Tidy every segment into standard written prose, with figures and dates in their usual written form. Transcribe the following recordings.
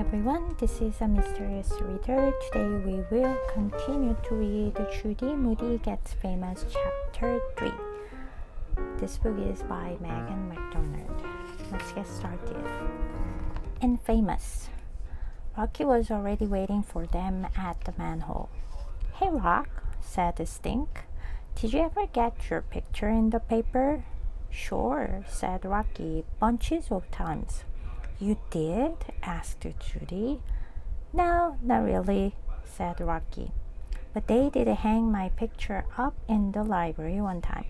everyone, this is a mysterious reader. Today we will continue to read Judy Moody Gets Famous Chapter 3. This book is by Megan MacDonald. Let's get started. And famous. Rocky was already waiting for them at the manhole. Hey Rock, said Stink. Did you ever get your picture in the paper? Sure, said Rocky, bunches of times. You did? Asked Judy. No, not really, said Rocky. But they did hang my picture up in the library one time.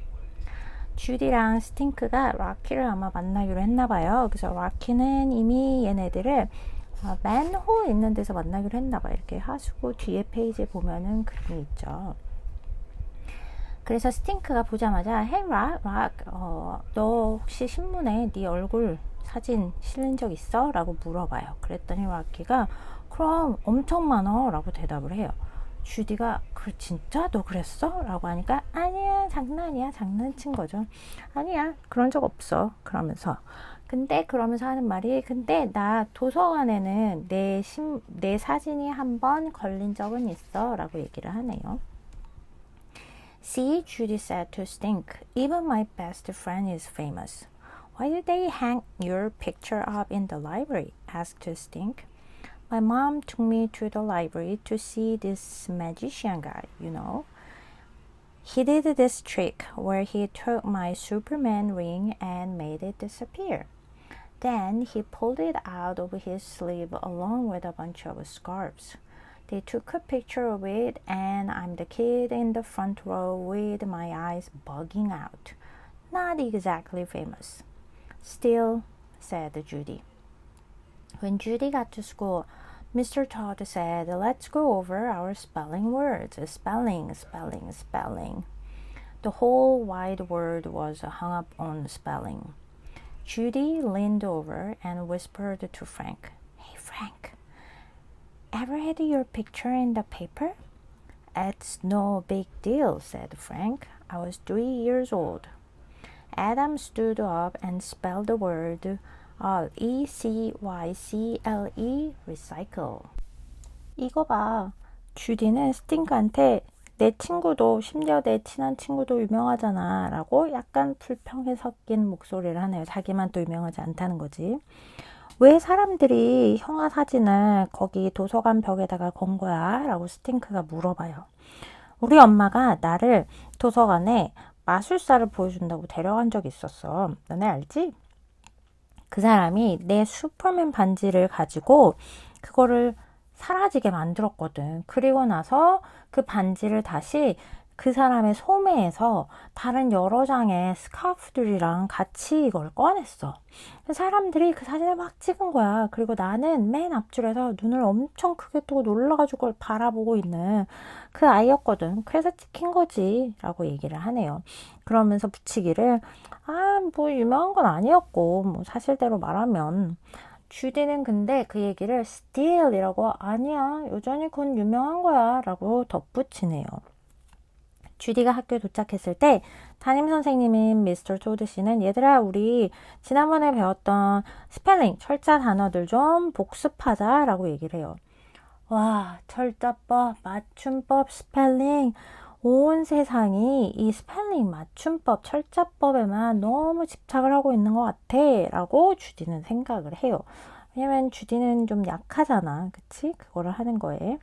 주디랑 스팅크가 락키를 아마 만나기로 했나봐요. 그래서 락키는 이미 얘네들을 맨홀 있는 데서 만나기로 했나봐요. 이렇게 하수구 뒤에 페이지에 보면은 그림이 있죠. 그래서 스팅크가 보자마자 Hey 락, 너 혹시 신문에 네 얼굴 사진 실린 적 있어? 라고 물어봐요. 그랬더니 락키가 그럼 엄청 많어 라고 대답을 해요. 주디가 진짜 너 그랬어? 라고 하니까 아니야 장난이야 장난친 거죠. 아니야 그런 적 없어 그러면서 그러면서 하는 말이 근데 나 도서관에는 내 사진이 한번 걸린 적은 있어 라고 얘기를 하네요. See, Judy said to Stink, even my best friend is famous. Why did they hang your picture up in the library? Asked Stink. My mom took me to the library to see this magician guy, you know. He did this trick where he took my Superman ring and made it disappear. Then he pulled it out of his sleeve along with a bunch of scarves. They took a picture of it and I'm the kid in the front row with my eyes bugging out. Not exactly famous. Still, said Judy. When Judy got to school, Mr. Todd said, let's go over our spelling words. Spelling. The whole wide world was hung up on spelling. Judy leaned over and whispered to Frank, Hey Frank, ever had your picture in the paper? It's no big deal, said Frank. I was 3 years old. Adam stood up and spelled the word R-E-C-Y-C-L-E, recycle. 이거 봐. 주디는 스팅크한테 내 친구도 심지어 내 친한 친구도 유명하잖아 라고 약간 불평에 섞인 목소리를 하네요. 자기만 또 유명하지 않다는 거지. 왜 사람들이 형아 사진을 거기 도서관 벽에다가 건 거야? 라고 스팅크가 물어봐요. 우리 엄마가 나를 도서관에 마술사를 보여준다고 데려간 적이 있었어. 너네 알지? 그 사람이 내 슈퍼맨 반지를 가지고 그거를 사라지게 만들었거든. 그리고 나서 그 반지를 다시 그 사람의 소매에서 다른 여러 장의 스카프들이랑 같이 이걸 꺼냈어. 사람들이 그 사진을 막 찍은 거야. 그리고 나는 맨 앞줄에서 눈을 엄청 크게 뜨고 놀라가지고 그걸 바라보고 있는 그 아이였거든. 그래서 찍힌 거지 라고 얘기를 하네요. 그러면서 붙이기를 뭐 유명한 건 아니었고 뭐 사실대로 말하면 주디는 근데 그 얘기를 still 이라고 아니야 여전히 그건 유명한 거야 라고 덧붙이네요. 주디가 학교에 도착했을 때 담임선생님인 미스터 토드 씨는 얘들아 우리 지난번에 배웠던 스펠링 철자 단어들 좀 복습하자 라고 얘기를 해요. 와 철자법, 맞춤법, 스펠링 온 세상이 이 스펠링, 맞춤법, 철자법에만 너무 집착을 하고 있는 것 같아 라고 주디는 생각을 해요. 왜냐면 주디는 좀 약하잖아. 그치? 그거를 하는 거에.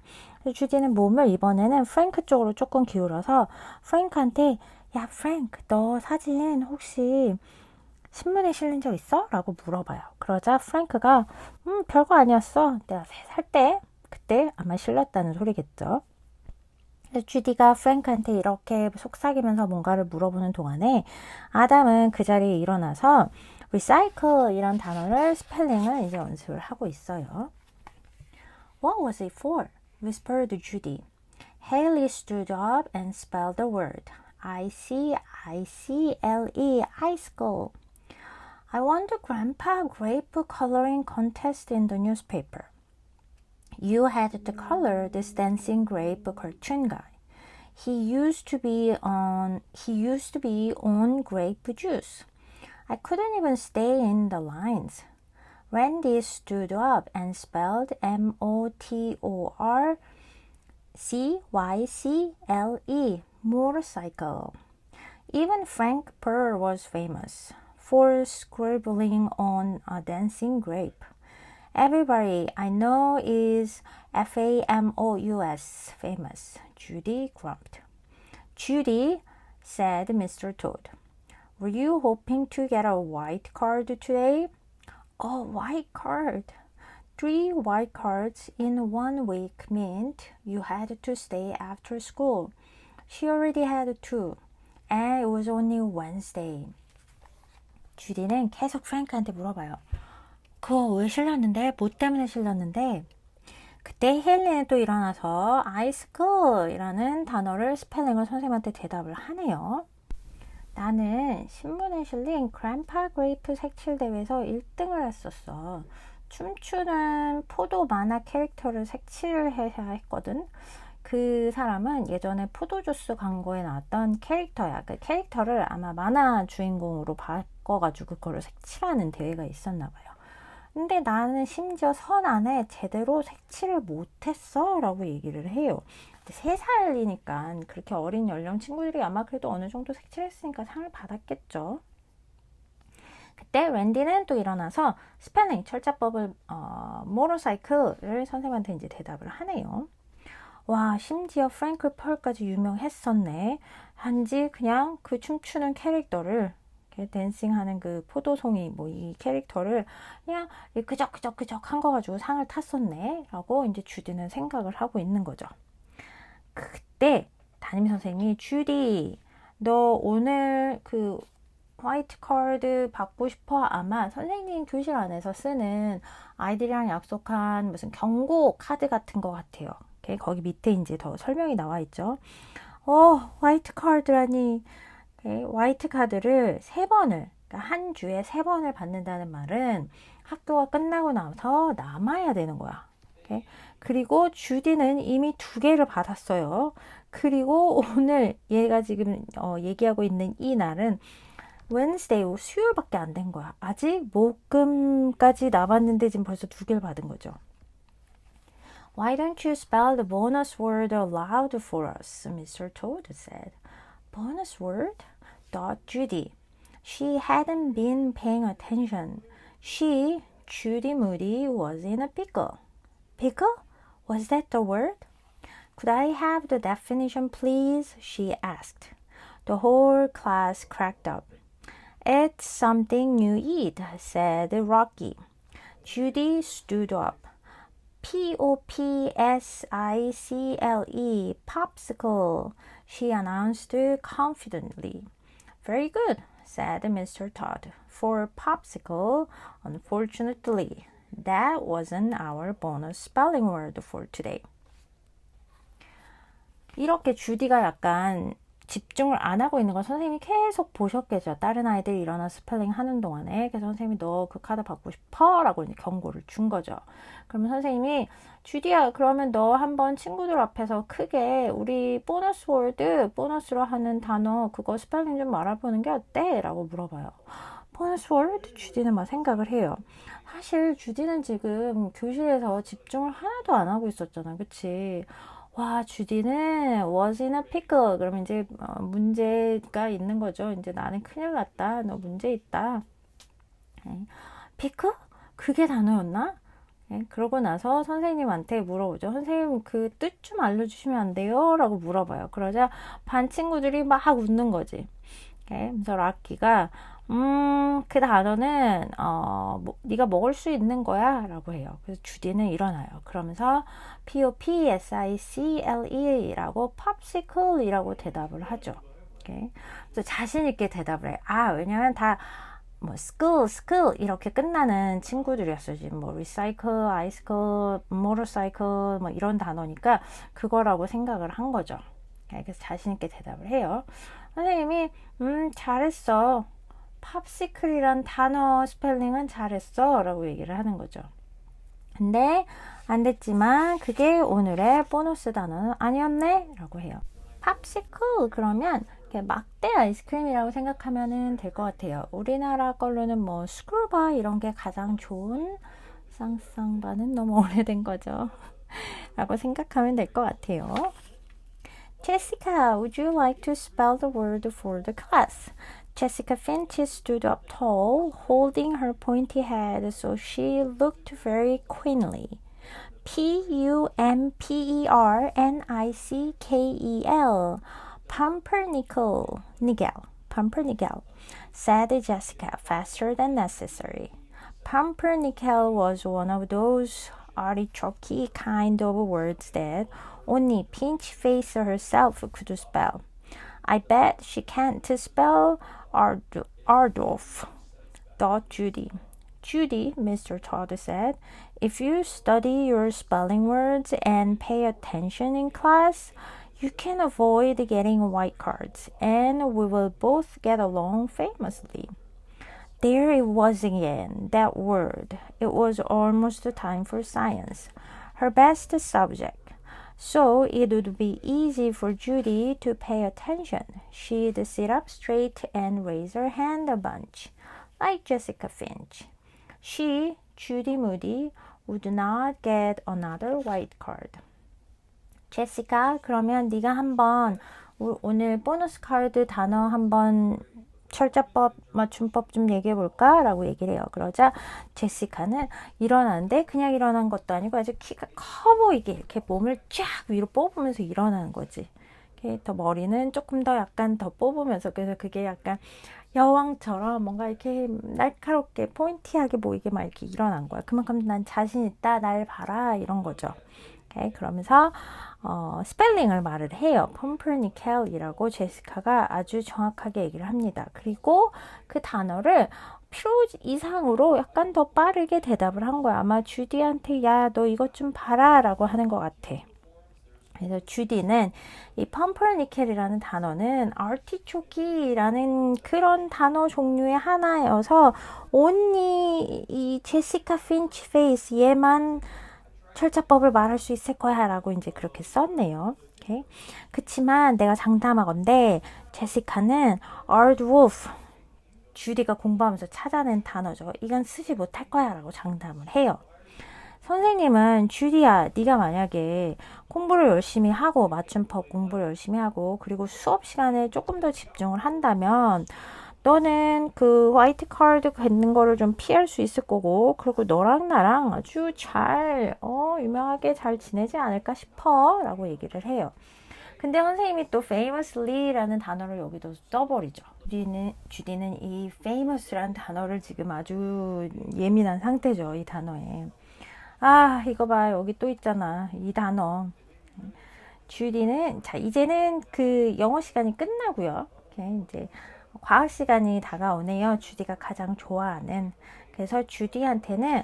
주디는 몸을 이번에는 프랭크 쪽으로 조금 기울여서 프랭크한테 야 프랭크 너 사진 혹시 신문에 실린 적 있어? 라고 물어봐요. 그러자 프랭크가 별거 아니었어. 내가 3살 때 그때 아마 실렸다는 소리겠죠. 주디가 프랭크한테 이렇게 속삭이면서 뭔가를 물어보는 동안에 아담은 그 자리에 일어나서 recycle 이런 단어를 스펠링을 이제 연습을 하고 있어요. What was it for? whispered Judy. Haley stood up and spelled the word I-C-I-C-L-E, icicle. I won the grandpa grape coloring contest in the newspaper. You had to color this dancing grape cartoon guy. He used to be on grape juice. I couldn't even stay in the lines. Randy stood up and spelled motorcycle, motorcycle. Even Frank Burr was famous for scribbling on a dancing grape. Everybody I know is famous, famous, Judy grumped. Judy, said Mr. Toad, were you hoping to get a white card today? A white card? 3 white cards in 1 week meant you had to stay after school. She already had 2, and it was only Wednesday. 주디는 계속 프랭크한테 물어봐요. 그거 왜 실렸는데? 뭐 때문에 실렸는데? 그때 헬리는 또 일어나서 아이스크이라는 단어를 스펠링을 선생님한테 대답을 하네요. 나는 신문에 실린 그랜파 그레이프 색칠대회에서 1등을 했었어. 춤추는 포도 만화 캐릭터를 색칠을 해야 했거든. 그 사람은 예전에 포도주스 광고에 나왔던 캐릭터야. 그 캐릭터를 아마 만화 주인공으로 바꿔가지고 그거를 색칠하는 대회가 있었나 봐요. 근데 나는 심지어 선 안에 제대로 색칠을 못했어 라고 얘기를 해요. 3살이니까 그렇게 어린 연령 친구들이 아마 그래도 어느 정도 색칠했으니까 상을 받았겠죠. 그때 랜디는 또 일어나서 스펠링 철자법을 모터사이클을 선생님한테 이제 대답을 하네요. 와, 심지어 프랭크 펄까지 유명했었네. 한지 그냥 그 춤추는 캐릭터를 댄싱하는 그 포도송이 뭐 이 캐릭터를 그냥 그적 한 거 가지고 상을 탔었네 라고 이제 주디는 생각을 하고 있는 거죠. 그때 담임 선생님이 주디 너 오늘 그 화이트 카드 받고 싶어? 아마 선생님 교실 안에서 쓰는 아이들이랑 약속한 무슨 경고 카드 같은 거 같아요. 거기 밑에 이제 더 설명이 나와 있죠. 화이트 카드라니. 화이트 카드를 3번을, 그러니까 한 주에 3번을 받는다는 말은 학교가 끝나고 나서 남아야 되는 거야. 그리고 주디는 이미 2개를 받았어요. 그리고 오늘 얘가 지금 얘기하고 있는 이 날은 Wednesday, 수요일밖에 안 된 거야. 아직 목금까지 남았는데 지금 벌써 2개를 받은 거죠. Why don't you spell the bonus word aloud for us? Mr. Toad said. Bonus word? thought Judy. She hadn't been paying attention. She, Judy Moody, was in a pickle. Pickle? Was that the word? Could I have the definition, please? She asked. The whole class cracked up. It's something you eat, said Rocky. Judy stood up. Popsicle, popsicle, she announced confidently. Very good, said Mr. Todd. For popsicle, unfortunately, that wasn't our bonus spelling word for today. 이렇게 주디가 약간 집중을 안 하고 있는 걸 선생님이 계속 보셨겠죠. 다른 아이들이 일어나 스펠링 하는 동안에. 그래서 선생님이 너 그 카드 받고 싶어? 라고 이제 경고를 준 거죠. 그러면 선생님이 주디야 그러면 너 한번 친구들 앞에서 크게 우리 보너스 월드, 보너스로 하는 단어 그거 스펠링 좀 알아보는 게 어때? 라고 물어봐요. 보너스 월드? 주디는 막 생각을 해요. 사실 주디는 지금 교실에서 집중을 하나도 안 하고 있었잖아. 그치? 와, 주디는 was in a pickle. 그러면 이제 문제가 있는 거죠. 이제 나는 큰일 났다. 너 문제 있다. 피클? 그게 단어였나? 그러고 나서 선생님한테 물어보죠. 선생님 그 뜻 좀 알려주시면 안 돼요? 라고 물어봐요. 그러자 반 친구들이 막 웃는 거지. 그래서 락키가 그 단어는 네가 먹을 수 있는 거야 라고 해요. 그래서 주디는 일어나요. 그러면서 popsicle 라고 popsicle 이라고 대답을 하죠. 그래서 자신 있게 대답을 해요. 왜냐면 다 뭐 school 이렇게 끝나는 친구들이었어요. 지금 뭐 recycle, icicle, motorcycle 뭐 이런 단어니까 그거라고 생각을 한 거죠. 그래서 자신 있게 대답을 해요. 선생님이 잘했어. 팝시클이란 단어 스펠링은 잘했어 라고 얘기를 하는 거죠. 근데 안 됐지만 그게 오늘의 보너스 단어는 아니었네 라고 해요. 팝시클 그러면 막대 아이스크림이라고 생각하면 될 것 같아요. 우리나라 걸로는 뭐 스쿨바 이런 게 가장 좋은, 쌍쌍바는 너무 오래된 거죠. 라고 생각하면 될 것 같아요. Jessica, would you like to spell the word for the class? Jessica Finch stood up tall, holding her pointy head so she looked very queenly. Pumpernickel, Pumpernickel, said Jessica faster than necessary. Pumpernickel was one of those artichoke kind of words that only Pinch Face herself could spell. I bet she can't spell Ardolph, thought Judy. Judy, Mr. Todd said, if you study your spelling words and pay attention in class, you can avoid getting white cards, and we will both get along famously. There it was again, that word. It was almost time for science, her best subject. So it would be easy for Judy to pay attention. She'd sit up straight and raise her hand a bunch, like Jessica Finch. She, Judy Moody, would not get another white card. Jessica, 그러면 네가 한번 오늘 보너스 카드 단어 한번 철자법, 맞춤법 좀 얘기해볼까? 라고 얘기를 해요. 그러자 제시카는 일어나는데 그냥 일어난 것도 아니고 아주 키가 커 보이게 이렇게 몸을 쫙 위로 뽑으면서 일어나는 거지. 이렇게 더 머리는 조금 더 약간 더 뽑으면서, 그래서 그게 약간 여왕처럼 뭔가 이렇게 날카롭게 포인티하게 보이게 막 이렇게 일어난 거야. 그만큼 난 자신 있다, 날 봐라, 이런 거죠. 오케이, 그러면서 스펠링을 말을 해요. 펌퍼니켈이라고 제시카가 아주 정확하게 얘기를 합니다. 그리고 그 단어를 필요 이상으로 약간 더 빠르게 대답을 한 거야. 아마 주디한테 야, 너 이것 좀 봐라 라고 하는 것 같아. 그래서 주디는 이 펌퍼니켈이라는 단어는 아티초키라는 그런 단어 종류의 하나여서 only 이 제시카 핀치 페이스 얘만 철자법을 말할 수 있을 거야 라고 이제 그렇게 썼네요. 오케이. 그치만 내가 장담하건대 제시카는 아르드wolf, 주디가 공부하면서 찾아낸 단어죠. 이건 쓰지 못할 거야 라고 장담을 해요. 선생님은 주디야, 네가 만약에 공부를 열심히 하고 맞춤법 공부를 열심히 하고 그리고 수업 시간에 조금 더 집중을 한다면 너는 그 화이트 카드 갖는 거를 좀 피할 수 있을 거고, 그리고 너랑 나랑 아주 잘 유명하게 잘 지내지 않을까 싶어 라고 얘기를 해요. 근데 선생님이 또 famously라는 단어를 여기도 써버리죠. 주디는 이 famous라는 단어를 지금 아주 예민한 상태죠. 이 단어에. 아, 이거 봐, 여기 또 있잖아, 이 단어. 주디는, 자, 이제는 그 영어 시간이 끝나고요. 오케이, 이제 과학 시간이 다가오네요. 주디가 가장 좋아하는. 그래서 주디한테는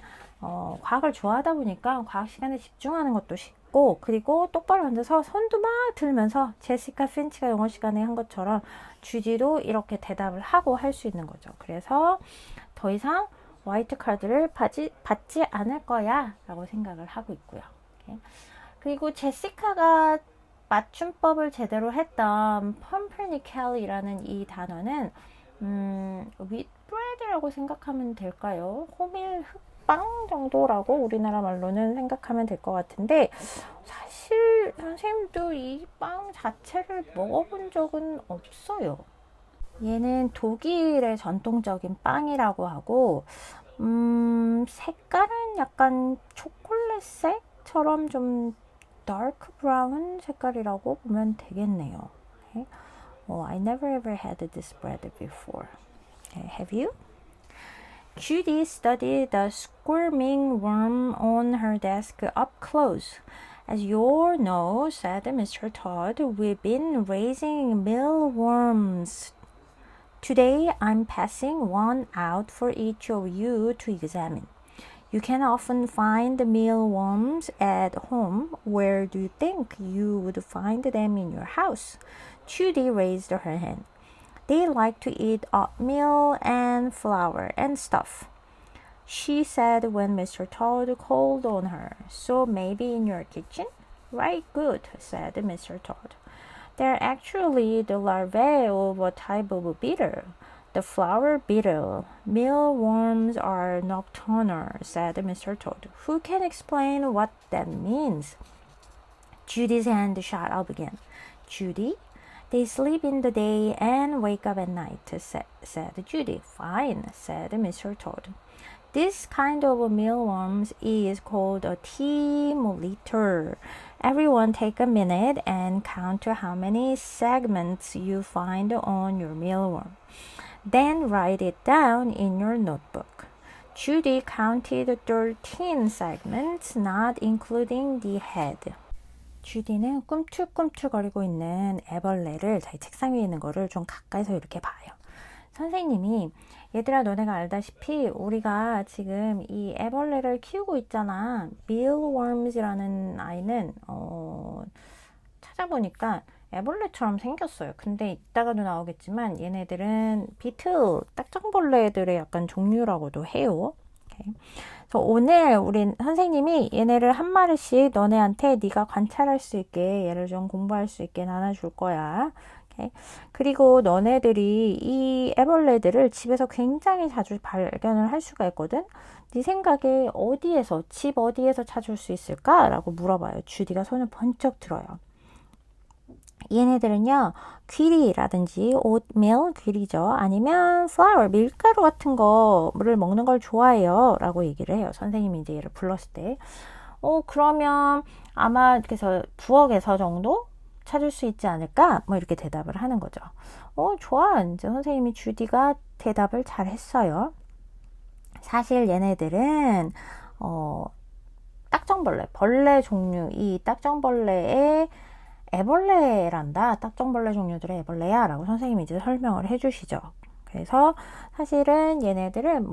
과학을 좋아하다 보니까 과학 시간에 집중하는 것도 쉽고, 그리고 똑바로 앉아서 손도 막 들면서 제시카 핀치가 영어 시간에 한 것처럼 주디도 이렇게 대답을 하고 할 수 있는 거죠. 그래서 더 이상 화이트 카드를 받지 않을 거야 라고 생각을 하고 있고요. 오케이. 그리고 제시카가 맞춤법을 제대로 했던 펌퍼니켈이라는 이 단어는 윗브레드라고 생각하면 될까요? 호밀 흑빵 정도라고 우리나라 말로는 생각하면 될 것 같은데, 사실 선생님도 이 빵 자체를 먹어본 적은 없어요. 얘는 독일의 전통적인 빵이라고 하고 색깔은 약간 초콜릿색처럼 좀 dark brown 색깔이라고 보면 되겠네요. Okay. Well, I never ever had this bread before. Okay, have you? Judy studied the squirming worm on her desk up close. As you all know, said Mr. Todd, we've been raising mealworms. Today, I'm passing one out for each of you to examine. You can often find mealworms at home. Where do you think you would find them in your house? Judy raised her hand. They like to eat oatmeal and flour and stuff, she said when Mr. Todd called on her. So maybe in your kitchen? Right, good, said Mr. Todd. They're actually the larvae of a type of beetle, the flower beetle. Mealworms are nocturnal, said Mr. Toad. Who can explain what that means? Judy's hand shot up again. Judy? They sleep in the day and wake up at night, said Judy. Fine, said Mr. Toad. This kind of mealworms is called a thermometer. Everyone take a minute and count how many segments you find on your mealworm. Then write it down in your notebook. Judy counted 13 segments, not including the head. 주디는 꿈틀꿈틀거리고 있는 애벌레를 자기 책상 위에 있는 거를 좀 가까이서 이렇게 봐요. 선생님이 얘들아 너네가 알다시피 우리가 지금 이 애벌레를 키우고 있잖아. mealworms이라는 아이는 찾아보니까 애벌레처럼 생겼어요. 근데 이따가도 나오겠지만 얘네들은 비틀, 딱정벌레들의 약간 종류라고도 해요. 오케이. 그래서 오늘 우리 선생님이 얘네를 한 마리씩 너네한테 네가 관찰할 수 있게 얘를 좀 공부할 수 있게 나눠줄 거야. 오케이. 그리고 너네들이 이 애벌레들을 집에서 굉장히 자주 발견을 할 수가 있거든. 네 생각에 어디에서 집 어디에서 찾을 수 있을까? 라고 물어봐요. 주디가 손을 번쩍 들어요. 얘네들은요 귀리라든지 오트밀 귀리죠 아니면 플라워 밀가루 같은 거를 먹는 걸 좋아해요 라고 얘기를 해요. 선생님이 이제 얘를 불렀을 때 그러면 아마 그래서 부엌에서 정도 찾을 수 있지 않을까 뭐 이렇게 대답을 하는 거죠. 좋아. 이제 선생님이 주디가 대답을 잘 했어요. 사실 얘네들은 딱정벌레 벌레 종류 이 딱정벌레의 애벌레란다. 딱정벌레 종류들의 애벌레야 라고 선생님이 이제 설명을 해주시죠. 그래서 사실은 얘네들은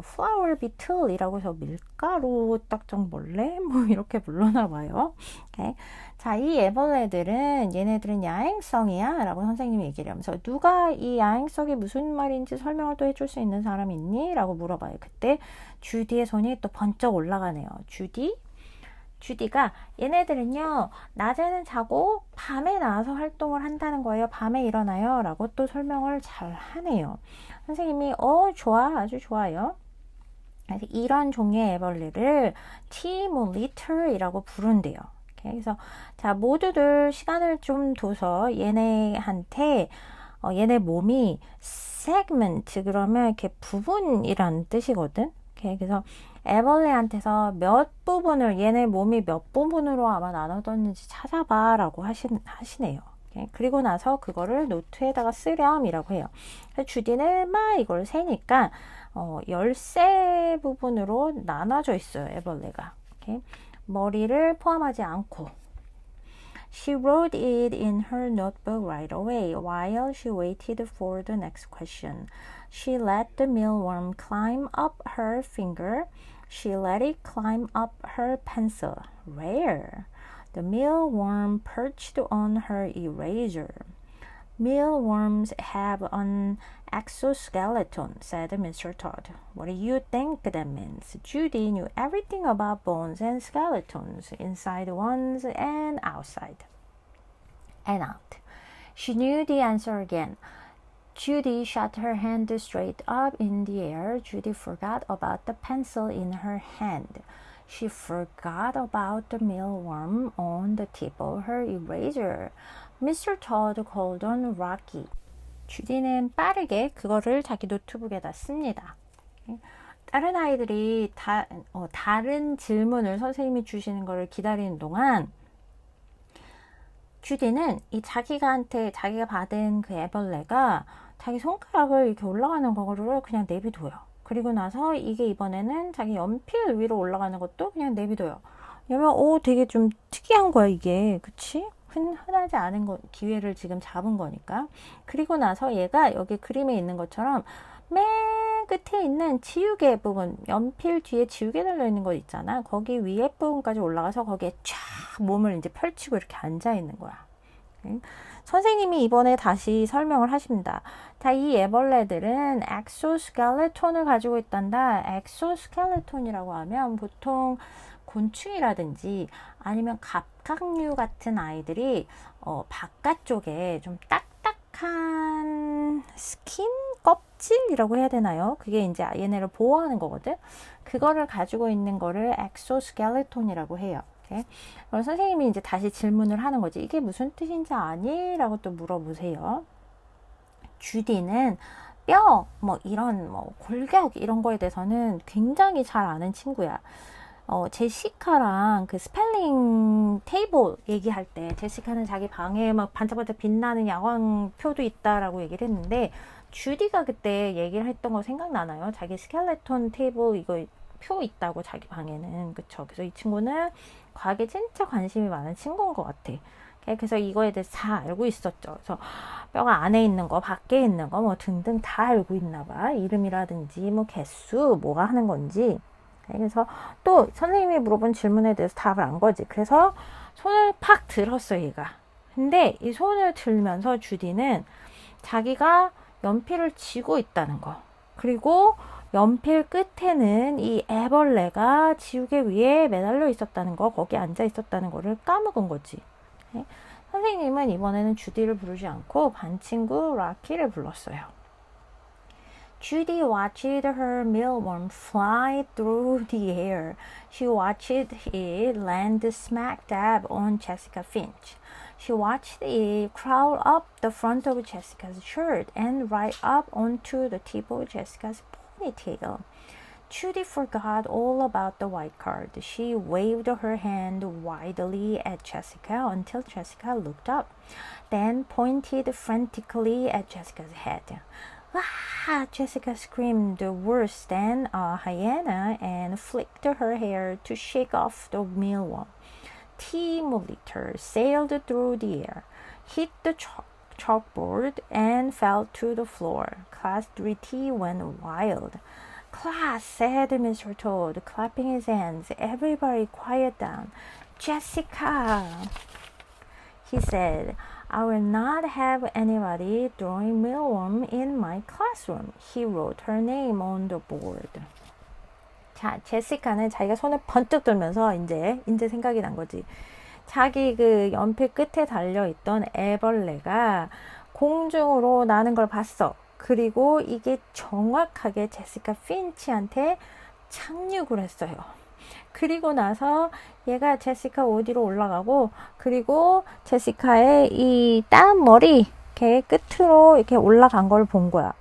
flower beetle이라고 해서 밀가루 딱정벌레 뭐 이렇게 부르나 봐요. 오케이. 자, 이 애벌레들은 얘네들은 야행성이야 라고 선생님이 얘기를 하면서 누가 이 야행성이 무슨 말인지 설명을 또 해줄 수 있는 사람 있니? 라고 물어봐요. 그때 주디의 손이 또 번쩍 올라가네요. 주디가 얘네들은요 낮에는 자고 밤에 나와서 활동을 한다는 거예요. 밤에 일어나요 라고 또 설명을 잘 하네요. 선생님이 좋아 아주 좋아요. 그래서 이런 종류의 애벌레를 thermometer이라고 부른대요. 그래서 자 모두들 시간을 좀 둬서 얘네한테 얘네 몸이 segment 그러면 이렇게 부분이란 뜻이거든. 그래서 애벌레한테서 몇 부분을 얘네 몸이 몇 부분으로 아마 나눠졌는지 찾아봐 라고 하시네요. 그리고 나서 그거를 노트에다가 쓰렴이라고 해요. 그래서 주디는 막 이걸 세니까 13부분으로 나눠져 있어요. 애벌레가. 머리를 포함하지 않고 She wrote it in her notebook right away while she waited for the next question. She let the mealworm climb up her finger. She let it climb up her pencil. Rare. The mealworm perched on her eraser. Mealworms have an exoskeleton, said Mr. Todd. What do you think that means? Judy knew everything about bones and skeletons, inside ones and outside. And out. She knew the answer again. Judy shot her hand straight up in the air. Judy forgot about the pencil in her hand. She forgot about the mealworm on the tip of her eraser. Mr. Todd called on Rocky. 주디는 빠르게 그거를 자기 노트북에다 씁니다. 다른 아이들이 다른 질문을 선생님이 주시는 거를 기다리는 동안 주디는 자기가 받은 그 애벌레가 자기 손가락을 이렇게 올라가는 거를 그냥 내비둬요. 그리고 나서 이게 이번에는 자기 연필 위로 올라가는 것도 그냥 내비둬요. 왜냐면 되게 좀 특이한 거야 이게. 그치? 흔하지 않은 기회를 지금 잡은 거니까. 그리고 나서 얘가 여기 그림에 있는 것처럼 맨 끝에 있는 지우개 부분, 연필 뒤에 지우개 달려있는 거 있잖아. 거기 위에 부분까지 올라가서 거기에 쫙 몸을 이제 펼치고 이렇게 앉아 있는 거야. 선생님이 이번에 다시 설명을 하십니다. 자, 이 애벌레들은 엑소스켈레톤을 가지고 있단다. 엑소스켈레톤이라고 하면 보통 곤충이라든지 아니면 갑각류 같은 아이들이 바깥쪽에 좀 딱딱한 스킨 껍질이라고 해야 되나요? 그게 이제 얘네를 보호하는 거거든. 그거를 가지고 있는 거를 엑소스켈레톤이라고 해요. 오케이? 그럼 선생님이 이제 다시 질문을 하는 거지. 이게 무슨 뜻인지 아니? 라고 또 물어보세요. 주디는 뼈, 뭐 이런 뭐 골격 이런 거에 대해서는 굉장히 잘 아는 친구야. 제시카랑 그 스펠링 테이블 얘기할 때 제시카는 자기 방에 막 반짝반짝 빛나는 야광표도 있다라고 얘기를 했는데 주디가 그때 얘기를 했던 거 생각나나요? 자기 스켈레톤 테이블 이거 표 있다고 자기 방에는. 그쵸? 그래서 이 친구는 과학에 진짜 관심이 많은 친구인 것 같아. 그래서 이거에 대해서 다 알고 있었죠. 그래서 뼈가 안에 있는 거, 밖에 있는 거, 뭐 등등 다 알고 있나 봐. 이름이라든지, 뭐 개수, 뭐가 하는 건지. 그래서 또 선생님이 물어본 질문에 대해서 답을 안 거지. 그래서 손을 팍 들었어, 얘가. 근데 이 손을 들면서 주디는 자기가 연필을 쥐고 있다는 거. 그리고 연필 끝에는 이 애벌레가 지우개 위에 매달려 있었다는 거, 거기 앉아 있었다는 거를 까먹은 거지. 선생님은 이번에는 주디를 부르지 않고 반 친구 라키를 불렀어요. Judy watched her mealworm fly through the air. She watched it land smack dab on Jessica Finch. She watched it crawl up the front of Jessica's shirt and right up onto the tip of Jessica's ponytail. Judy forgot all about the white card. She waved her hand widely at Jessica until Jessica looked up, then pointed frantically at Jessica's head. Ah! Jessica screamed worse than a hyena and flicked her hair to shake off the mealworm. T-Molitor sailed through the air, hit the chalkboard, and fell to the floor. Class 3T went wild. Class, said Mr. Toad, clapping his hands. Everybody quiet down. Jessica, he said, I will not have anybody throwing mealworm in my classroom. He wrote her name on the board. 자, 제시카는 자기가 손을 번뜩 들면서 이제 생각이 난 거지. 자기 그 연필 끝에 달려있던 애벌레가 공중으로 나는 걸 봤어. 그리고 이게 정확하게 제시카 핀치한테 착륙을 했어요. 그리고 나서 얘가 제시카 어디로 올라가고, 그리고 제시카의 이 땀 머리 이렇게 끝으로 이렇게 올라간 걸 본 거야.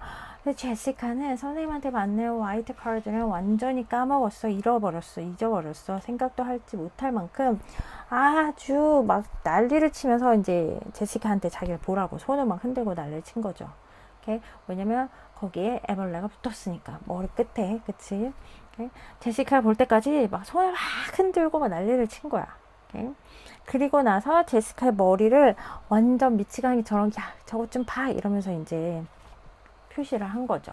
근데 제시카는 선생님한테 맞는 화이트 카드를 완전히 까먹었어. 잊어버렸어. 생각도 할지 못할 만큼 아주 막 난리를 치면서 이제 제시카한테 자기를 보라고 손을 막 흔들고 난리를 친 거죠. 왜냐면 거기에 애벌레가 붙었으니까 머리 끝에. 그치? 제시카를 볼 때까지 막 손을 막 흔들고 막 난리를 친 거야. 그리고 나서 제시카의 머리를 완전 미치광이처럼 야 저것 좀 봐 이러면서 이제 표시를 한 거죠.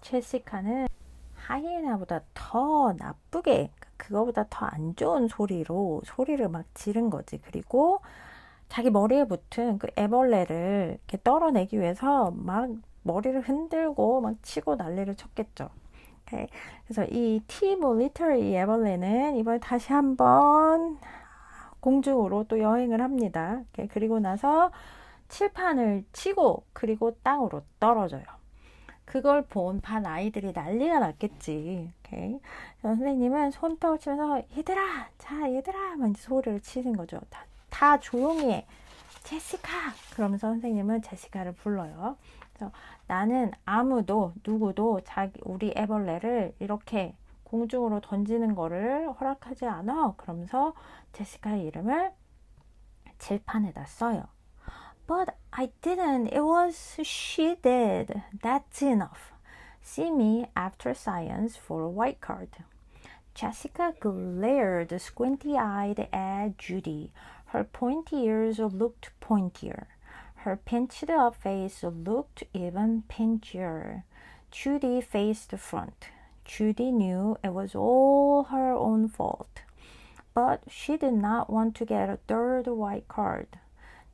제시카는 하이에나보다 더 나쁘게, 그거보다 더 안 좋은 소리를 막 지른 거지. 그리고 자기 머리에 붙은 그 애벌레를 이렇게 떨어내기 위해서 막 머리를 흔들고 막 치고 난리를 쳤겠죠. 그래서 이 T-Molitor 애벌레는 이번에 다시 한번 공중으로 또 여행을 합니다. 그리고 나서 칠판을 치고 그리고 땅으로 떨어져요. 그걸 본 반 아이들이 난리가 났겠지. 선생님은 손뼉을 치면서 얘들아 막 소리를 치는 거죠. 다 조용히 해. 제시카! 그러면서 선생님은 제시카를 불러요. 그래서 나는 누구도 우리 애벌레를 이렇게 공중으로 던지는 거를 허락하지 않아. 그러면서 제시카의 이름을 칠판에다 써요. But I didn't. It was she did. That's enough. See me after science for a white card. Jessica glared squinty-eyed at Judy. Her pointy ears looked pointier. Her pinched-up face looked even pinchier. Judy faced the front. Judy knew it was all her own fault. But she did not want to get a third white card.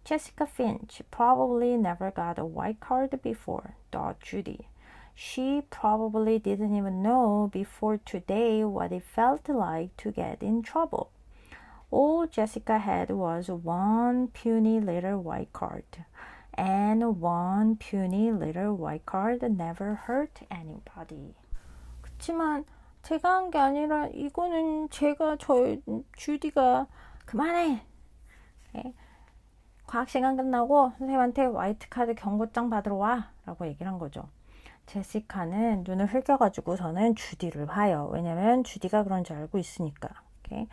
Jessica Finch probably never got a white card before, thought Judy. She probably didn't even know before today what it felt like to get in trouble. All Jessica had was one puny little white card. And one puny little white card never hurt anybody. 그치만 제가 한 게 아니라 이거는 제가 주디가 그만해. 네. 과학 시간 끝나고 선생님한테 화이트 카드 경고장 받으러 와 라고 얘기를 한 거죠. 제시카는 눈을 흘겨가지고서는 주디를 봐요. 왜냐면 주디가 그런 줄 알고 있으니까. 오케이?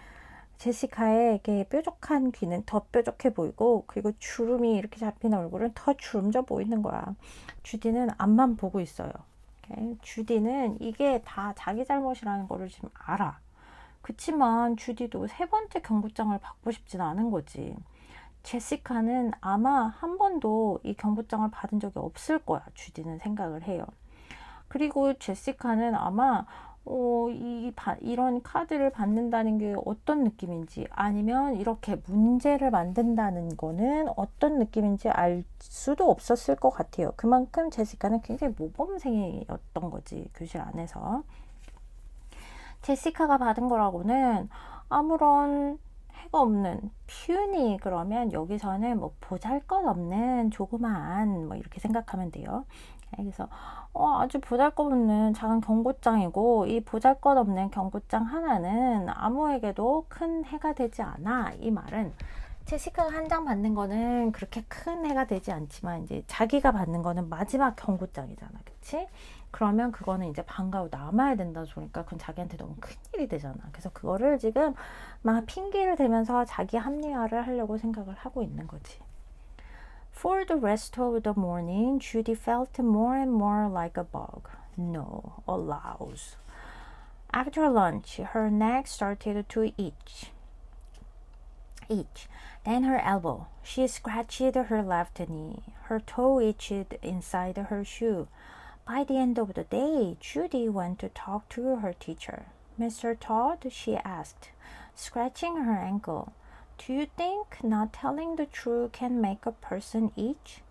제시카의 이렇게 뾰족한 귀는 더 뾰족해 보이고 그리고 주름이 이렇게 잡힌 얼굴은 더 주름져 보이는 거야. 주디는 앞만 보고 있어요. 오케이? 주디는 이게 다 자기 잘못이라는 거를 지금 알아. 그치만 주디도 세 번째 경고장을 받고 싶진 않은 거지. 제시카는 아마 한 번도 이 경고장을 받은 적이 없을 거야. 주디는 생각을 해요. 그리고 제시카는 아마 이런 카드를 받는다는 게 어떤 느낌인지 아니면 이렇게 문제를 만든다는 거는 어떤 느낌인지 알 수도 없었을 것 같아요. 그만큼 제시카는 굉장히 모범생이었던 거지. 교실 안에서. 제시카가 받은 거라고는 아무런 해가 없는 퓨니 그러면 여기서는 뭐 보잘것없는 조그만 뭐 이렇게 생각하면 돼요. 그래서 아주 보잘것없는 작은 경고장이고 이 보잘것없는 경고장 하나는 아무에게도 큰 해가 되지 않아. 이 말은 제시카가 한 장 받는 거는 그렇게 큰 해가 되지 않지만 이제 자기가 받는 거는 마지막 경고장이잖아. 그치? 그러면 그거는 이제 방과후 남아야 된다 소리니까 그건 자기한테 너무 큰일이 되잖아. 그래서 그거를 지금 막 핑계를 대면서 자기 합리화를 하려고 생각을 하고 있는 거지. For the rest of the morning, Judy felt more and more like a bug. No, a louse. After lunch, her neck started to itch. Then her elbow. She scratched her left knee. Her toe itched inside her shoe. By the end of the day, Judy went to talk to her teacher. Mr. Todd, she asked, scratching her ankle. Do you think not telling the truth can make a person itch?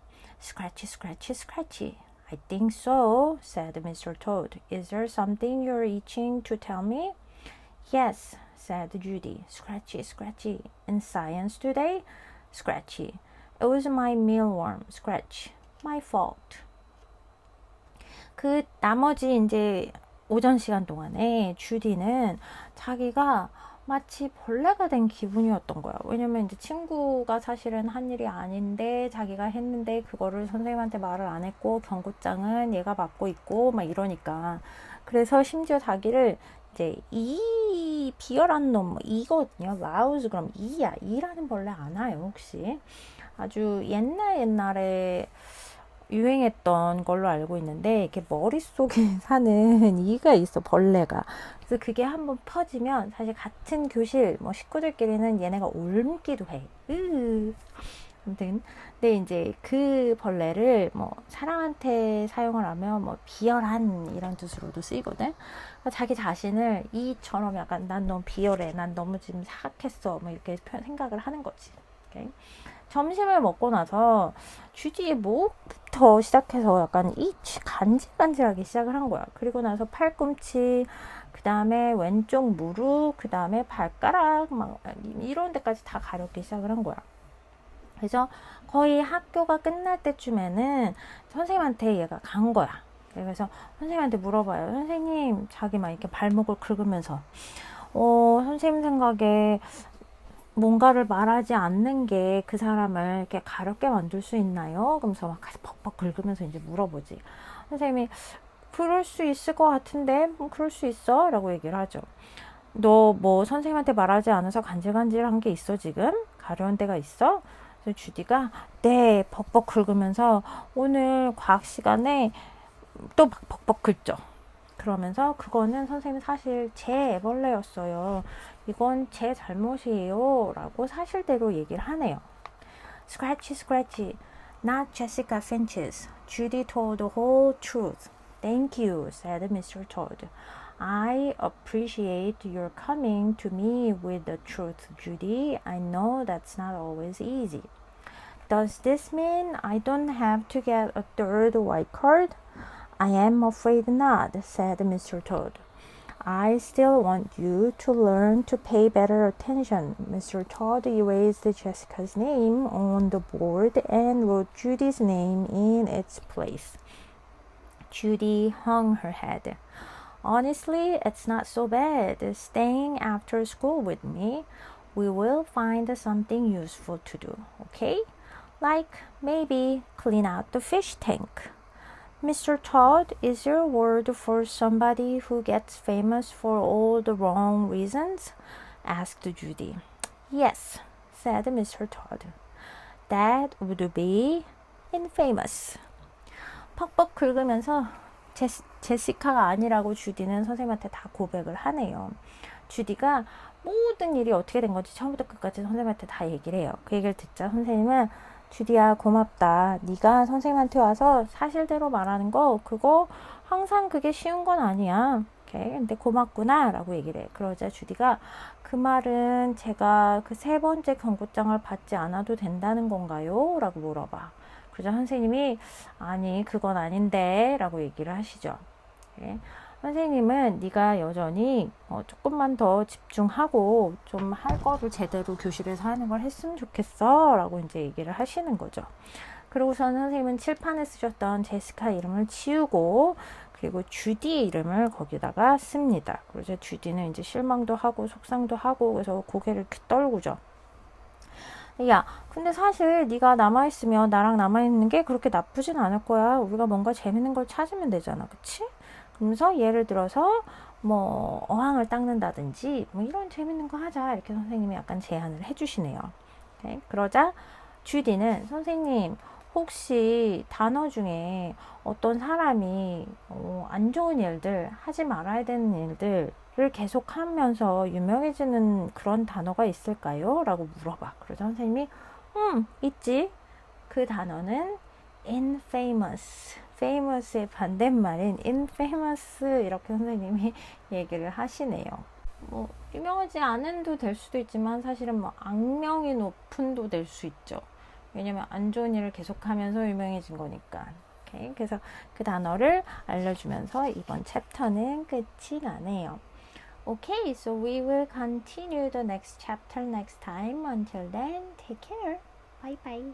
Scratchy, scratchy, scratchy. I think so, said Mr. Toad. Is there something you're itching to tell me? Yes, said Judy. Scratchy, scratchy. In science today? Scratchy. It was my mealworm. Scratch. My fault. 그 나머지 이제 오전 시간 동안에 주디는 자기가 마치 벌레가 된 기분이었던 거야. 왜냐면 이제 친구가 사실은 한 일이 아닌데 자기가 했는데 그거를 선생님한테 말을 안 했고 경고장은 얘가 받고 있고 막 이러니까. 그래서 심지어 자기를 이제 이 비열한 놈 이거든요. 라우즈 그럼 이야. 이라는 벌레 아나요 혹시? 아주 옛날에 유행했던 걸로 알고 있는데 이렇게 머릿속에 사는 이가 있어 벌레가. 그래서 그게 한번 퍼지면 사실 같은 교실 뭐 식구들끼리는 얘네가 옮기도 해. 아무튼 근데 이제 그 벌레를 뭐 사람한테 사용을 하면 뭐 비열한 이런 뜻으로도 쓰이거든. 그러니까 자기 자신을 이처럼 약간 난 너무 비열해, 난 너무 지금 사악했어, 뭐 이렇게 생각을 하는 거지. 오케이? 점심을 먹고 나서 주디의 목부터 시작해서 약간 간질간질하기 시작을 한 거야. 그리고 나서 팔꿈치, 그 다음에 왼쪽 무릎, 그 다음에 발가락 막 이런 데까지 다 가렵기 시작을 한 거야. 그래서 거의 학교가 끝날 때쯤에는 선생님한테 얘가 간 거야. 그래서 선생님한테 물어봐요. 선생님, 자기 막 이렇게 발목을 긁으면서 선생님 생각에 뭔가를 말하지 않는 게 그 사람을 이렇게 가렵게 만들 수 있나요? 그러면서 막 벅벅 긁으면서 이제 물어보지. 선생님이 그럴 수 있을 것 같은데 그럴 수 있어? 라고 얘기를 하죠. 너 뭐 선생님한테 말하지 않아서 간질간질한 게 있어 지금? 가려운 데가 있어? 그래서 주디가 네 벅벅 긁으면서 오늘 과학 시간에 또 막 벅벅 긁죠. 그러면서 그거는 선생님 사실 제 애벌레였어요. 이건 제 잘못이에요. 라고 사실대로 얘기를 하네요. Scratchy, scratchy. Not Jessica Finch's. Judy told the whole truth. Thank you, said Mr. Todd. I appreciate your coming to me with the truth, Judy. I know that's not always easy. Does this mean I don't have to get a third white card? I am afraid not, said Mr. Toad. I still want you to learn to pay better attention. Mr. Todd erased Jessica's name on the board and wrote Judy's name in its place. Judy hung her head. Honestly, it's not so bad staying after school with me. We will find something useful to do, okay? Like maybe clean out the fish tank. Mr. Todd, is your word for somebody who gets famous for all the wrong reasons? Asked Judy. Yes, said Mr. Todd. That would be infamous. 퍽퍽 긁으면서 제시카가 아니라고 주디는 선생님한테 다 고백을 하네요. 주디가 모든 일이 어떻게 된 건지 처음부터 끝까지 선생님한테 다 얘기를 해요. 그 얘기를 듣자 선생님은 주디야 고맙다. 네가 선생님한테 와서 사실대로 말하는 거 그거 항상 그게 쉬운 건 아니야. 오케이? 근데 고맙구나 라고 얘기를 해. 그러자 주디가 그 말은 제가 그 3번째 경고장을 받지 않아도 된다는 건가요? 라고 물어봐. 그러자 선생님이 아니 그건 아닌데 라고 얘기를 하시죠. 오케이? 선생님은 네가 여전히 조금만 더 집중하고 좀 할 거를 제대로 교실에서 하는 걸 했으면 좋겠어 라고 이제 얘기를 하시는 거죠. 그러고서는 선생님은 칠판에 쓰셨던 제시카 이름을 지우고 그리고 주디 이름을 거기다가 씁니다. 그래서 주디는 이제 실망도 하고 속상도 하고 그래서 고개를 이렇게 떨구죠. 야, 근데 사실 네가 남아있으면 나랑 남아있는 게 그렇게 나쁘진 않을 거야. 우리가 뭔가 재밌는 걸 찾으면 되잖아. 그치? 그러면서 예를 들어서 뭐 어항을 닦는다든지 뭐 이런 재밌는 거 하자 이렇게 선생님이 약간 제안을 해주시네요. 오케이? 그러자 주디는 선생님 혹시 단어 중에 어떤 사람이 안 좋은 일들 하지 말아야 되는 일들을 계속 하면서 유명해지는 그런 단어가 있을까요? 라고 물어봐. 그러자 선생님이 있지. 그 단어는 infamous. famous의 반대말인 infamous 이렇게 선생님이 얘기를 하시네요. 뭐 유명하지 않은도 될 수도 있지만 사실은 뭐 악명이 높은도 될 수 있죠. 왜냐면 안 좋은 일을 계속하면서 유명해진 거니까. 오케이? 그래서 그 단어를 알려주면서 이번 챕터는 끝이 나네요. Okay, so we will continue the next chapter next time. Until then, take care. Bye bye.